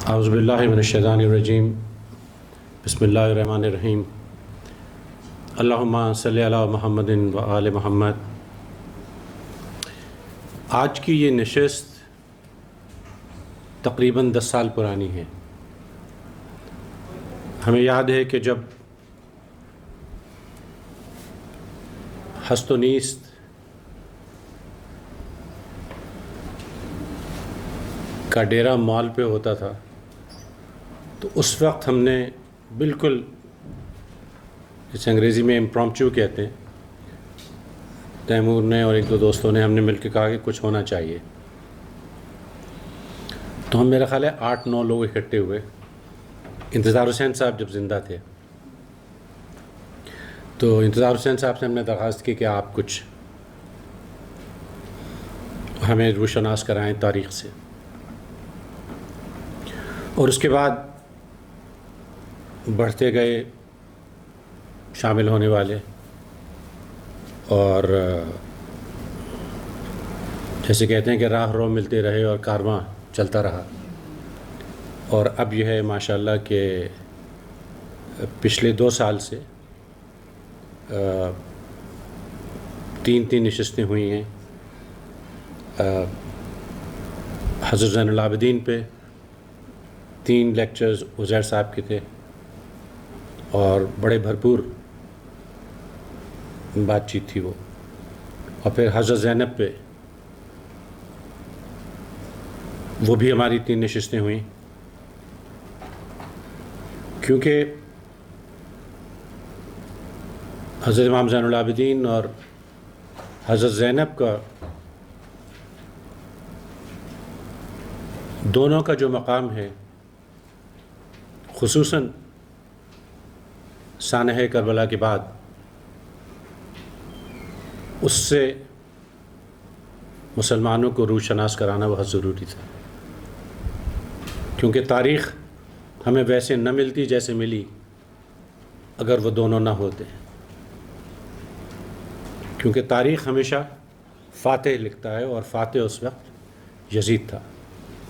اعوذ باللہ من الشیطان الرجیم بسم اللہ الرحمن الرحیم اللہم صلی علی محمد و آل محمد۔ آج کی یہ نشست تقریباً 10 سال پرانی ہے۔ ہمیں یاد ہے کہ جب ہست و نیست کا ڈیرہ مال پہ ہوتا تھا تو اس وقت ہم نے بالکل جسے انگریزی میں امپرومپچو کہتے ہیں، تیمور نے اور ایک دو دوستوں نے ہم نے مل کے کہا کہ کچھ ہونا چاہیے۔ تو ہم میرا خیال ہے 8-9 لوگ اکٹھے ہوئے۔ انتظار حسین صاحب جب زندہ تھے تو انتظار حسین صاحب سے ہم نے درخواست کی کہ آپ کچھ ہمیں روشناس کرائیں تاریخ سے، اور اس کے بعد بڑھتے گئے شامل ہونے والے، اور جیسے کہتے ہیں کہ راہ رو ملتے رہے اور کارواں چلتا رہا۔ اور اب یہ ہے ماشاءاللہ کہ پچھلے 2 سال سے 3 نشستیں ہوئی ہیں۔ حضرت زین العابدین پہ 3 لیکچرز عزیر صاحب کے تھے اور بڑے بھرپور بات چیت تھی وہ، اور پھر حضرت زینب پہ وہ بھی ہماری 3 نشستیں ہوئیں، کیونکہ حضرت امام زین العابدین اور حضرت زینب کا دونوں کا جو مقام ہے، خصوصاً سانحہ کربلا کے بعد، اس سے مسلمانوں کو روشناس کرانا بہت ضروری تھا، کیونکہ تاریخ ہمیں ویسے نہ ملتی جیسے ملی اگر وہ دونوں نہ ہوتے، کیونکہ تاریخ ہمیشہ فاتح لکھتا ہے، اور فاتح اس وقت یزید تھا،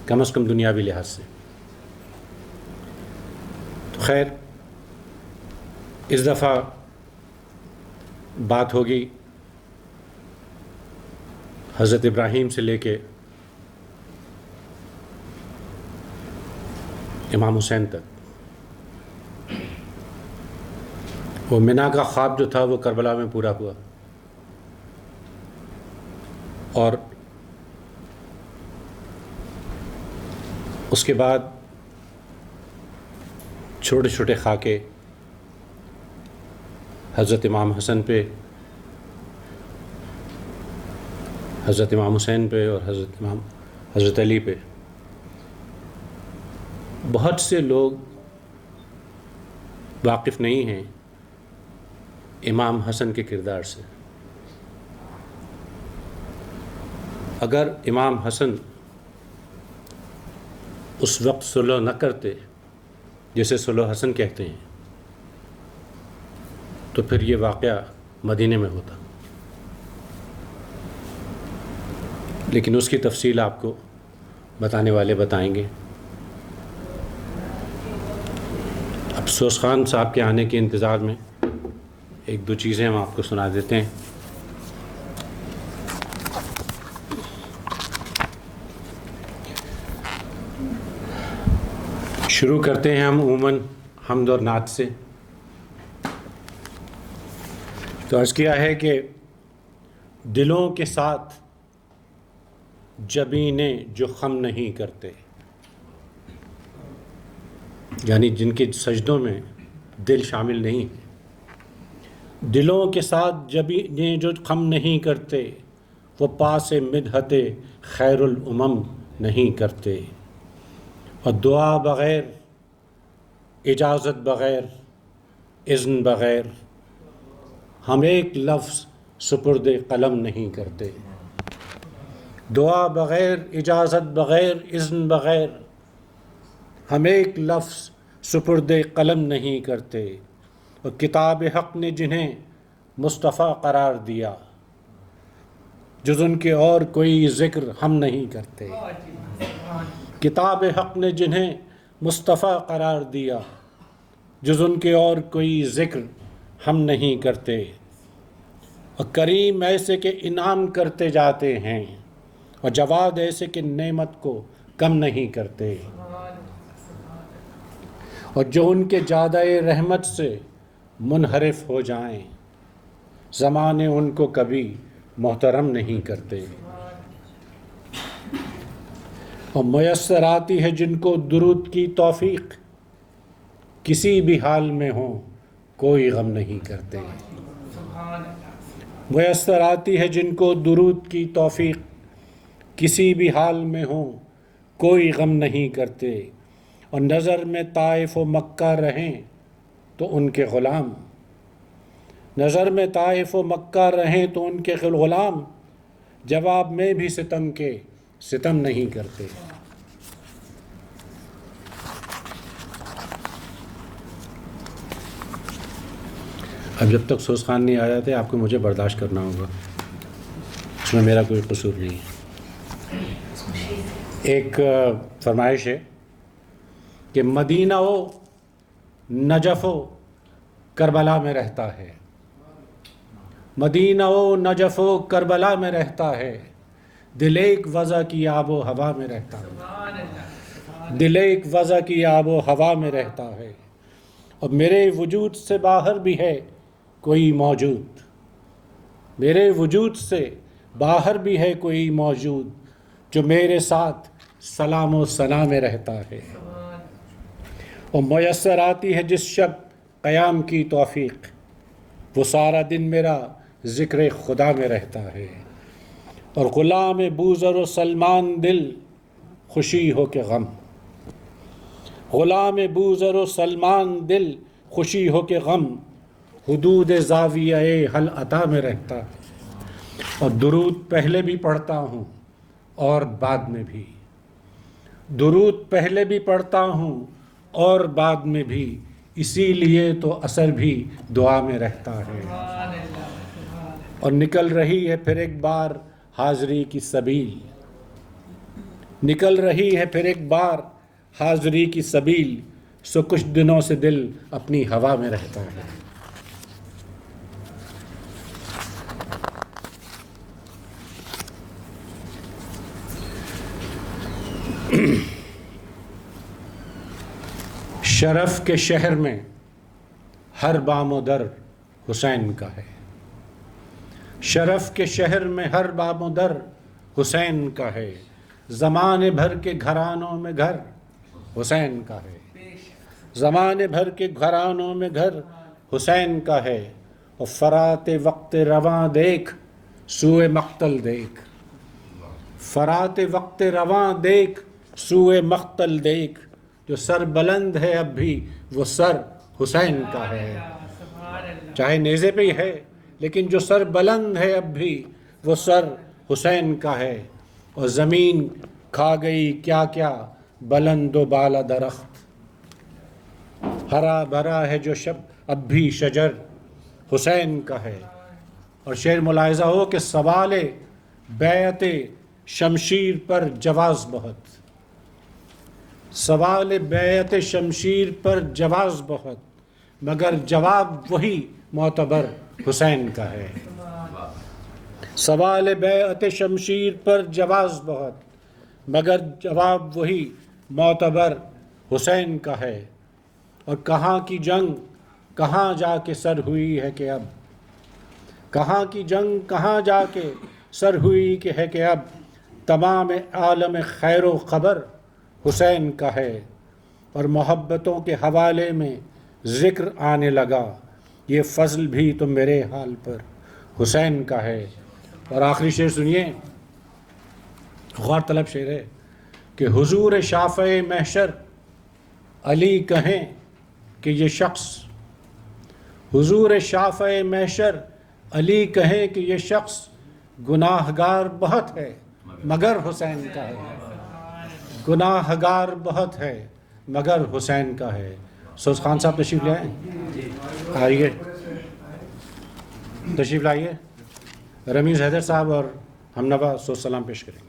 کم از کم دنیاوی لحاظ سے۔ تو خیر، اس دفعہ بات ہوگی حضرت ابراہیم سے لے کے امام حسین تک۔ وہ منا کا خواب جو تھا وہ کربلا میں پورا ہوا، اور اس کے بعد چھوٹے چھوٹے خاکے حضرت امام حسن پہ، حضرت امام حسین پہ، اور حضرت علی پہ۔ بہت سے لوگ واقف نہیں ہیں امام حسن کے کردار سے۔ اگر امام حسن اس وقت صلح نہ کرتے جسے صلح حسن کہتے ہیں تو پھر یہ واقعہ مدینے میں ہوتا، لیکن اس کی تفصیل آپ کو بتانے والے بتائیں گے۔ افسوس خان صاحب کے آنے کے انتظار میں 1-2 چیزیں ہم آپ کو سنا دیتے ہیں۔ شروع کرتے ہیں ہم عموماً حمد اور نعت سے۔ تو عرض کیا ہے کہ دلوں کے ساتھ جبینیں جو خم نہیں کرتے، یعنی جن کے سجدوں میں دل شامل نہیں ہے، دلوں کے ساتھ جبینیں جو خم نہیں کرتے، وہ پاس مدحت خیر الامم نہیں کرتے، اور دعا بغیر، اجازت بغیر، اذن بغیر ہم ایک لفظ سپرد قلم نہیں کرتے۔ دعا بغیر، اجازت بغیر، اذن بغیر ہم ایک لفظ سپرد قلم نہیں کرتے، اور کتاب حق نے جنہیں مصطفیٰ قرار دیا، جز ان کے اور کوئی ذکر ہم نہیں کرتے۔ کتاب حق نے جنہیں مصطفیٰ قرار دیا، جز ان کے اور کوئی ذکر ہم نہیں کرتے، اور کریم ایسے کہ انعام کرتے جاتے ہیں، اور جواد ایسے کہ نعمت کو کم نہیں کرتے، اور جو ان کے جادہ رحمت سے منحرف ہو جائیں، زمانے ان کو کبھی محترم نہیں کرتے، اور میسر آتی ہے جن کو درود کی توفیق، کسی بھی حال میں ہوں کوئی غم نہیں کرتے، میسر آتی ہے جن کو درود کی توفیق، کسی بھی حال میں ہوں کوئی غم نہیں کرتے، اور نظر میں طائف و مکہ رہیں تو ان کے غلام، نظر میں طائف و مکہ رہیں تو ان کے غلام، جواب میں بھی ستم کے ستم نہیں کرتے۔ اب جب تک سوز خان نہیں آ جاتے آپ کو مجھے برداشت کرنا ہوگا، اس میں میرا کوئی قصور نہیں ہے۔ ایک فرمائش ہے کہ مدینہ و نجف و کربلا میں رہتا ہے، مدینہ و نجف و کربلا میں رہتا ہے، دل ایک وضع کی آب و ہوا میں رہتا ہے، دل ایک وضع کی آب و ہوا میں رہتا ہے، اور میرے وجود سے باہر بھی ہے کوئی موجود، میرے وجود سے باہر بھی ہے کوئی موجود، جو میرے ساتھ سلام و ثنا میں رہتا ہے، اور میسر آتی ہے جس شب قیام کی توفیق، وہ سارا دن میرا ذکر خدا میں رہتا ہے، اور غلام بوذر و سلمان دل خوشی ہو کے غم، غلام بوذر و سلمان دل خوشی ہو کے غم، حدود زاویہ حل عطا میں رہتا ہے، اور درود پہلے بھی پڑھتا ہوں اور بعد میں بھی، درود پہلے بھی پڑھتا ہوں اور بعد میں بھی، اسی لیے تو اثر بھی دعا میں رہتا ہے، اور نکل رہی ہے پھر ایک بار حاضری کی سبیل، نکل رہی ہے پھر ایک بار حاضری کی سبیل، سو کچھ دنوں سے دل اپنی ہوا میں رہتا ہے۔ شرف کے شہر میں ہر بام و در حسین کا ہے، شرف کے شہر میں ہر بام و در حسین کا ہے، زمانے بھر کے گھرانوں میں گھر حسین کا ہے، زمانے بھر کے گھرانوں میں گھر حسین کا ہے، اور فرات وقت رواں دیکھ سوئے مقتل دیکھ، فرات وقت رواں دیکھ سوئے مقتل دیکھ، جو سر بلند ہے اب بھی وہ سر حسین کا ہے، چاہے نیزے پہ ہی ہے لیکن جو سر بلند ہے اب بھی وہ سر حسین کا ہے، اور زمین کھا گئی کیا کیا بلند و بالا درخت، ہرا بھرا ہے جو شب اب بھی شجر حسین کا ہے، اور شعر ملاحظہ ہو کہ سوال بیعت شمشیر پر جواز بہت، سوال بیعت شمشیر پر جواز بہت، مگر جواب وہی معتبر حسین کا ہے، سوال بیعت شمشیر پر جواز بہت، مگر جواب وہی معتبر حسین کا ہے، اور کہاں کی جنگ کہاں جا کے سر ہوئی ہے کہ اب، کہاں کی جنگ کہاں جا کے سر ہوئی کہ ہے کہ اب، تمام عالم خیر و خبر حسین کا ہے، اور محبتوں کے حوالے میں ذکر آنے لگا، یہ فضل بھی تو میرے حال پر حسین کا ہے۔ اور آخری شعر سنیے، غور طلب شعر ہے کہ حضور شافع محشر علی کہیں کہ یہ شخص، حضور شافع محشر علی کہیں کہ یہ شخص گناہگار بہت ہے مگر حسین کا ہے، گناہگار بہت ہے مگر حسین کا ہے۔ سوز خان صاحب تشریف لے آئیں، آئیے تشریف لائیے، رمیز حیدر صاحب اور ہم نوا سوز سلام پیش کریں۔